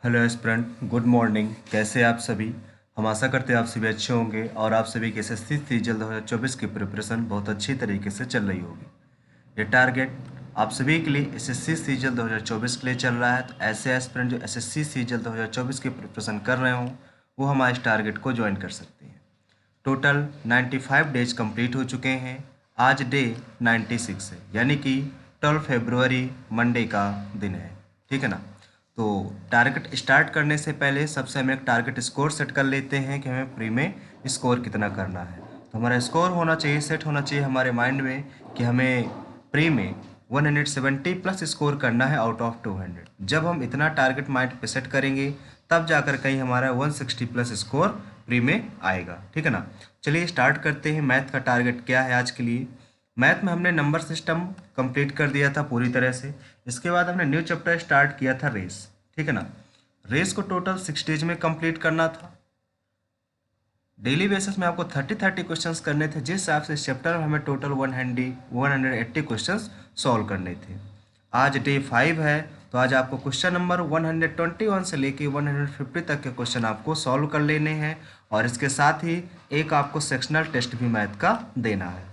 Hello aspirant, good morning. कैसे हैं आप सभी? हम आशा करते हैं आप सभी अच्छे होंगे और आप सभी की एसएससी सीजीएल 2024 की प्रिपरेशन बहुत अच्छी तरीके से चल रही होगी। ये टारगेट आप सभी के लिए एसएससी सीजीएल 2024 के लिए चल रहा है। तो ऐसे एस्पिरेंट जो एसएससी सीजीएल 2024 की प्रिपरेशन कर रहे हों वो हमारे इस टारगेट को ज्वाइन कर सकते हैं। टोटल 95 डेज कंप्लीट हो चुके हैं। आज डे 96 है, यानी कि 12 फरवरी मंडे का दिन है। ठीक है ना? तो टारगेट स्टार्ट करने से पहले सबसे हम एक टारगेट स्कोर सेट कर लेते हैं कि हमें प्री में स्कोर कितना करना है। तो हमारा स्कोर होना चाहिए, सेट होना चाहिए हमारे माइंड में कि हमें प्री में 170 प्लस स्कोर करना है आउट ऑफ 200। जब हम इतना टारगेट माइंड पे सेट करेंगे तब जाकर कहीं हमारा 160 प्लस स्कोर प्री में आएगा। ठीक है ना? चलिए स्टार्ट करते हैं। मैथ का टारगेट क्या है आज के लिए? मैथ में हमने नंबर सिस्टम कंप्लीट कर दिया था पूरी तरह से। इसके बाद हमने न्यू चैप्टर स्टार्ट किया था रेस। ठीक है ना? रेस को टोटल 6 डेज में कंप्लीट करना था। डेली बेसिस में आपको 30 क्वेश्चंस करने थे, जिस हिसाब से इस चैप्टर में हमें टोटल 180 क्वेश्चंस सॉल्व करने थे। आज डे 5 है, तो आज आपको क्वेश्चन नंबर 121 से लेके 150 तक के क्वेश्चन आपको सॉल्व कर लेने हैं और इसके साथ ही एक आपको सेक्शनल टेस्ट भी मैथ का देना है।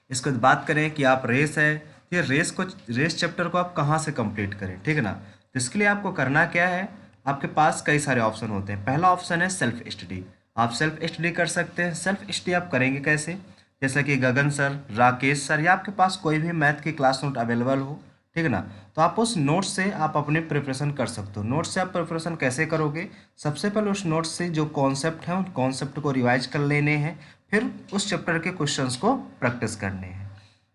इसके बाद बात करें कि आप रेस है, ये रेस चैप्टर को आप कहाँ से कंप्लीट करें। ठीक है ना? तो इसके लिए आपको करना क्या है, आपके पास कई सारे ऑप्शन होते हैं। पहला ऑप्शन है सेल्फ स्टडी। आप सेल्फ स्टडी कर सकते हैं। सेल्फ स्टडी आप करेंगे कैसे? जैसा कि गगन सर, राकेश सर या आपके पास कोई भी मैथ की क्लास नोट अवेलेबल हो। ठीक है ना? तो आप उस नोट से आप अपनी प्रिपरेशन कर सकते हो। नोट से आप प्रिपरेशन कैसे करोगे? सबसे पहले उस नोट से जो कॉन्सेप्ट है उन कॉन्सेप्ट को रिवाइज कर लेने हैं, फिर उस चैप्टर के क्वेश्चंस को प्रैक्टिस करने हैं।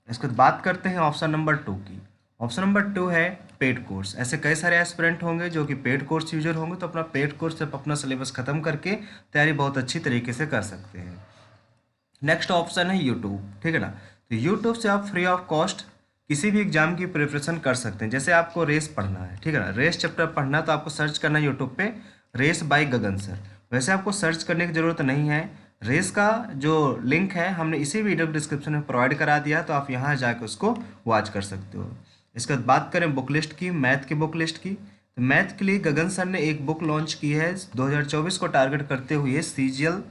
इसके बाद बात करते हैं ऑप्शन नंबर 2 की। ऑप्शन नंबर 2 है पेड कोर्स। ऐसे कई सारे एस्पिरेंट होंगे जो कि पेड कोर्स यूजर होंगे, तो अपना पेड कोर्स से अपना सिलेबस खत्म करके तैयारी बहुत अच्छी तरीके से कर सकते हैं। नेक्स्ट ऑप्शन है यूट्यूब। ठीक है ना? तो यूट्यूब से आप फ्री ऑफ कॉस्ट किसी भी एग्जाम की प्रिपरेशन कर सकते हैं। जैसे आपको रेस पढ़ना है, ठीक है ना, रेस चैप्टर पढ़ना, तो आपको सर्च करना है यूट्यूब पे रेस बाय गगन सर। वैसे आपको सर्च करने की ज़रूरत नहीं है। रेस का जो लिंक है हमने इसी वीडियो के डिस्क्रिप्शन में प्रोवाइड करा दिया, तो आप यहाँ जाकर उसको वॉच कर सकते हो। इसके बाद बात करें बुक लिस्ट की, मैथ की बुक लिस्ट की। तो मैथ के लिए गगन सर ने एक बुक लॉन्च की है 2024 को टारगेट करते हुए, सीजीएल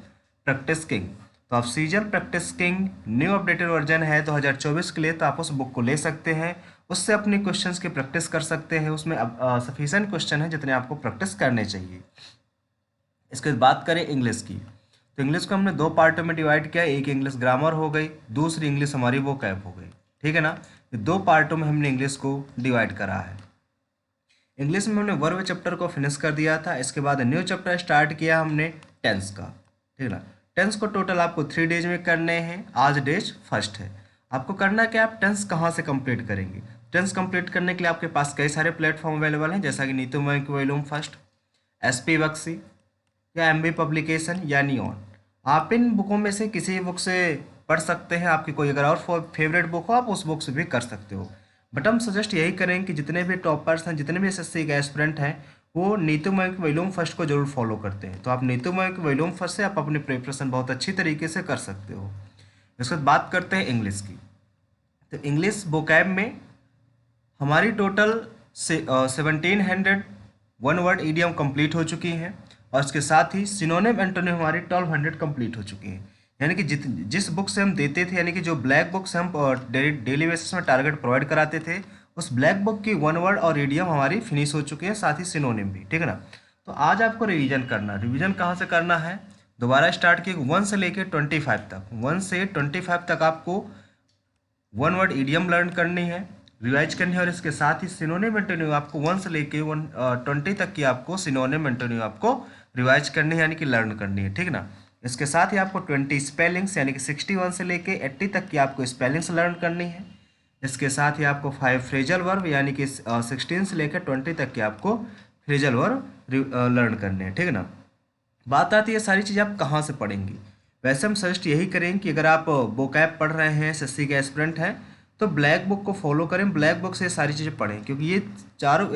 प्रैक्टिस किंग। तो आप CGL practice king new updated version है 2024 के लिए, तो आप उस बुक को ले सकते हैं। उससे अपने क्वेश्चंस की प्रैक्टिस कर सकते हैं। उसमें सफिशिएंट क्वेश्चन है जितने आपको प्रैक्टिस करने चाहिए। इसके बाद बात करें इंग्लिश की। तो इंग्लिश को हमने 2 पार्टों में डिवाइड किया। एक इंग्लिश ग्रामर हो गई, दूसरी इंग्लिश हमारी वोकैब हो गई। ठीक है ना? ये 2 पार्टों में हमने इंग्लिश को डिवाइड करा है। इंग्लिश में हमने वर्ब चैप्टर को फिनिश कर दिया था। इसके बाद न्यू चैप्टर स्टार्ट किया हमने टेंस का। ठीक है ना? टेंस को टोटल आपको 3 डेज में करने हैं। आज डेज फर्स्ट है। आपको करना क्या, आप टेंस कहाँ से कंप्लीट करेंगे? टेंस कंप्लीट करने के लिए आपके पास कई सारे प्लेटफॉर्म अवेलेबल हैं, जैसा कि नीतू मैम की वॉल्यूम फर्स्ट, एसपी बक्सी या एमबी पब्लिकेशन या नियॉन। आप इन बुकों में से किसी बुक से पढ़ सकते हैं। आपकी कोई अगर और फेवरेट बुक हो आप उस बुक से भी कर सकते हो। बट हम सजेस्ट यही करें कि जितने भी टॉपर्स हैं, जितने भी एसएससी के एस्पिरेंट हैं, वो नीतू मैम की वॉल्यूम फर्स्ट को जरूर फॉलो करते हैं। तो आप नीतू मैम की वॉल्यूम फर्स्ट से आप अपनी प्रिपरेशन बहुत अच्छी तरीके से कर सकते हो। इसके बाद बात करते हैं इंग्लिश की। तो इंग्लिश वोकैब में हमारी टोटल से 1700 वन वर्ड ईडियम कंप्लीट हो चुकी हैं और इसके साथ ही सिनोनिम एंटोनिम हमारी 1200 कंप्लीट हो चुकी हैं। यानी कि जिस बुक से हम देते थे, यानी कि जो ब्लैक बुक से हम डेली बेसिस में टारगेट प्रोवाइड कराते थे, उस ब्लैक बुक की वन वर्ड और ईडियम हमारी फिनिश हो चुकी है, साथ ही सिनोनिम भी। ठीक है ना? तो आज आपको रिवीजन करना। रिवीजन कहाँ से करना है? दोबारा स्टार्ट किए 1 से लेकर 25 तक। 1 से 25 तक आपको वन वर्ड ईडियम लर्न करनी है, रिवाइज करनी है, और इसके साथ ही सिनोनिम एंटोनिम आपको 1 से लेके 20 तक की आपको सिनोनिम एंटोनिम आपको रिवाइज करनी है, यानी कि लर्न करनी है। ठीक ना? इसके साथ ही आपको 20 स्पेलिंग्स यानी कि 61 से लेके 80 तक की आपको स्पेलिंग्स लर्न करनी है। इसके साथ ही आपको 5 फ्रेजल वर्ब यानी कि 16 से लेकर 20 तक की आपको फ्रेजल वर्ब लर्न करने हैं। ठीक है ना? बात आती है सारी चीज़ आप कहाँ से पढ़ेंगी। वैसे हम सजेस्ट यही करें कि अगर आप वोकैब पढ़ रहे हैं, एसएससी के एस्पिरेंट हैं, तो ब्लैक बुक को फॉलो करें। ब्लैक बुक से सारी चीज़ें पढ़ें, क्योंकि ये चारों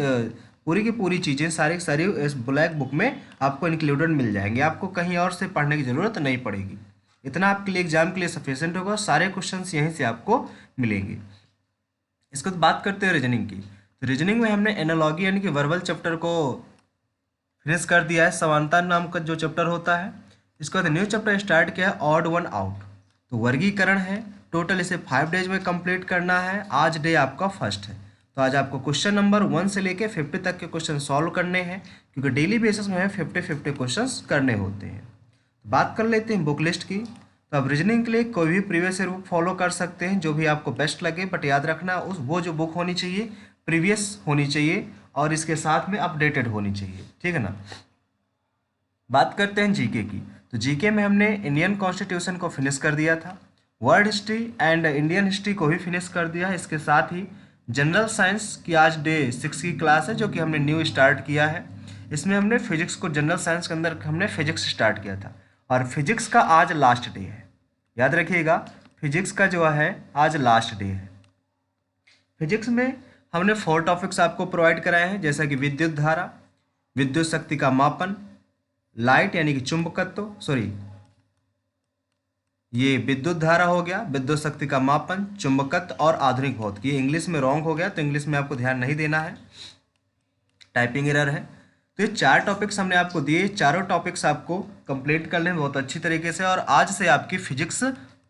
पूरी की पूरी चीज़ें सारी की सारी इस ब्लैक बुक में आपको इंक्लूडेड मिल जाएंगे। आपको कहीं और से पढ़ने की ज़रूरत नहीं पड़ेगी। इतना आपके लिए एग्जाम के लिए सफिशेंट होगा। सारे क्वेश्चन यहीं से आपको मिलेंगे। इसके बाद बात करते हैं रीजनिंग की। तो रीजनिंग में हमने एनालॉजी यानी कि वर्बल चैप्टर को फिनिश कर दिया है। समानता नाम का जो चैप्टर होता है, इसके बाद न्यू चैप्टर स्टार्ट किया है, ऑड वन आउट। तो वर्गीकरण है, टोटल इसे 5 डेज में कंप्लीट करना है। आज डे आपका फर्स्ट है, तो आज आपको क्वेश्चन नंबर 1 से लेके 50 तक के क्वेश्चन सॉल्व करने हैं, क्योंकि डेली बेसिस में हमें 50 क्वेश्चन करने होते हैं। बात कर लेते हैं बुक लिस्ट की। तो आप रीजनिंग के लिए कोई भी प्रीवियस ईयर बुक फॉलो कर सकते हैं, जो भी आपको बेस्ट लगे, बट याद रखना वो जो बुक होनी चाहिए प्रीवियस होनी चाहिए और इसके साथ में अपडेटेड होनी चाहिए, ठीक है ना। बात करते हैं जीके की। तो जीके में हमने इंडियन कॉन्स्टिट्यूशन को फिनिश कर दिया था, world history and Indian history को भी फिनिश कर दिया है। इसके साथ ही जनरल साइंस की आज डे 6 की क्लास है, जो कि हमने न्यू स्टार्ट किया है। इसमें हमने फिजिक्स को, जनरल साइंस के अंदर हमने फिजिक्स स्टार्ट किया था, और फिजिक्स का आज लास्ट डे है। याद रखिएगा, फिजिक्स का जो है आज लास्ट डे है। फिजिक्स में हमने 4 टॉपिक्स आपको प्रोवाइड कराए हैं, जैसा कि विद्युत धारा, विद्युत शक्ति का मापन, लाइट यानी कि चुंबकत्व, ये विद्युत धारा हो गया, विद्युत शक्ति का मापन, चुंबकत्व और आधुनिक भौतिकी। ये इंग्लिश में रॉन्ग हो गया, तो इंग्लिश में आपको ध्यान नहीं देना है, टाइपिंग एरर है। तो ये 4 टॉपिक्स हमने आपको दिए, चारों टॉपिक्स आपको कंप्लीट कर लें बहुत अच्छी तरीके से, और आज से आपकी फिजिक्स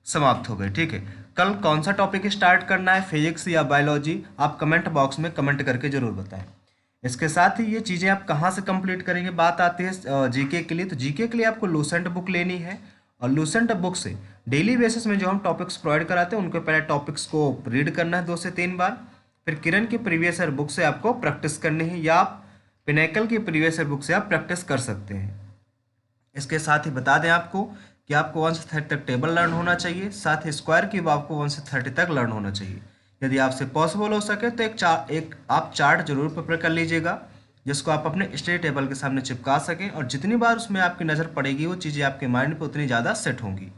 समाप्त हो गई, ठीक है। कल कौन सा टॉपिक स्टार्ट करना है, फिजिक्स या बायोलॉजी, आप कमेंट बॉक्स में कमेंट करके जरूर बताएं। इसके साथ ही ये चीज़ें आप कहाँ से कंप्लीट करेंगे, बात आती है जीके के लिए। तो जीके के लिए आपको लूसेंट बुक लेनी है, और लूसेंट बुक से डेली बेसिस में जो हम टॉपिक्स प्रोवाइड कराते हैं, उनके पहले टॉपिक्स को रीड करना है 2 से 3 बार। फिर किरण की प्रीवियस ईयर बुक से आपको प्रैक्टिस करनी है, या आप पिनेकल की प्रीवियस ईयर बुक से आप प्रैक्टिस कर सकते हैं। इसके साथ ही बता दें आपको कि आपको 1 से 30 तक टेबल लर्न होना चाहिए, साथ ही स्क्वायर क्यूब आपको 1 से 30 तक लर्न होना चाहिए। यदि आपसे पॉसिबल हो सके तो एक आप चार्ट जरूर प्रिपेयर कर लीजिएगा, जिसको आप अपने स्टडी टेबल के सामने चिपका सकें, और जितनी बार उसमें आपकी नज़र पड़ेगी वो चीज़ें आपके माइंड पे उतनी ज़्यादा सेट होंगी।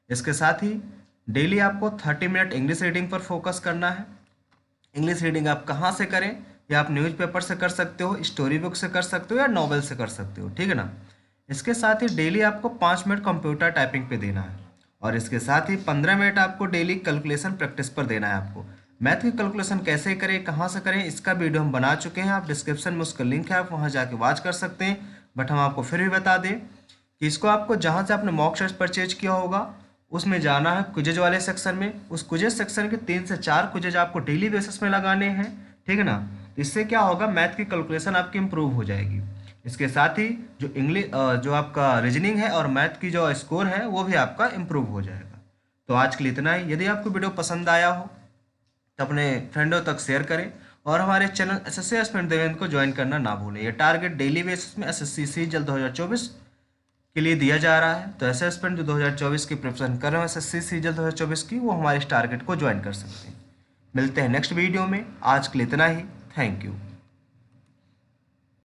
इसके साथ ही डेली आपको 30 मिनट इंग्लिश रीडिंग पर फोकस करना है। इंग्लिश रीडिंग आप कहाँ से करें, या आप न्यूज़पेपर से कर सकते हो, स्टोरी बुक से कर सकते हो, या नॉवेल से कर सकते हो, ठीक है ना। इसके साथ ही डेली आपको 5 मिनट कंप्यूटर टाइपिंग पे देना है, और इसके साथ ही 15 मिनट आपको डेली कैलकुलेशन प्रैक्टिस पर देना है। आपको मैथ की कैलकुलेशन कैसे करें, कहाँ से करें, इसका वीडियो हम बना चुके हैं, आप डिस्क्रिप्शन में उसका लिंक है, आप वहाँ जाके वॉच कर सकते हैं। बट हम आपको फिर भी बता दें कि इसको आपको जहाँ से आपने मॉक टेस्ट परचेज किया होगा, उसमें जाना है क्विजेज वाले सेक्शन में। उस क्विजेज सेक्शन के 3 से 4 क्विजेज आपको डेली बेसिस में लगाने हैं, ठीक है ना। इससे क्या होगा, मैथ की कैलकुलेशन आपकी इम्प्रूव हो जाएगी। इसके साथ ही जो इंग्लिश जो आपका रीजनिंग है और मैथ की जो स्कोर है वो भी आपका इम्प्रूव हो जाएगा। तो आज के लिए इतना ही। यदि आपको वीडियो पसंद आया हो तो अपने फ्रेंडों तक शेयर करें, और हमारे चैनल एसएससी एस्पिरेंट देवेंद्र को ज्वाइन करना ना भूलें। ये टारगेट डेली बेसिस में एसएससी सीजीएल 2024 के लिए दिया जा रहा है। तो ऐसे एस्पिरेंट जो 2024 की प्रिपरेशन कर रहे हो एसएससी सीजीएल 2024 की, वो हमारे इस टारगेट को ज्वाइन कर सकते हैं। मिलते हैं नेक्स्ट वीडियो में, आज के लिए इतना ही। Thank you.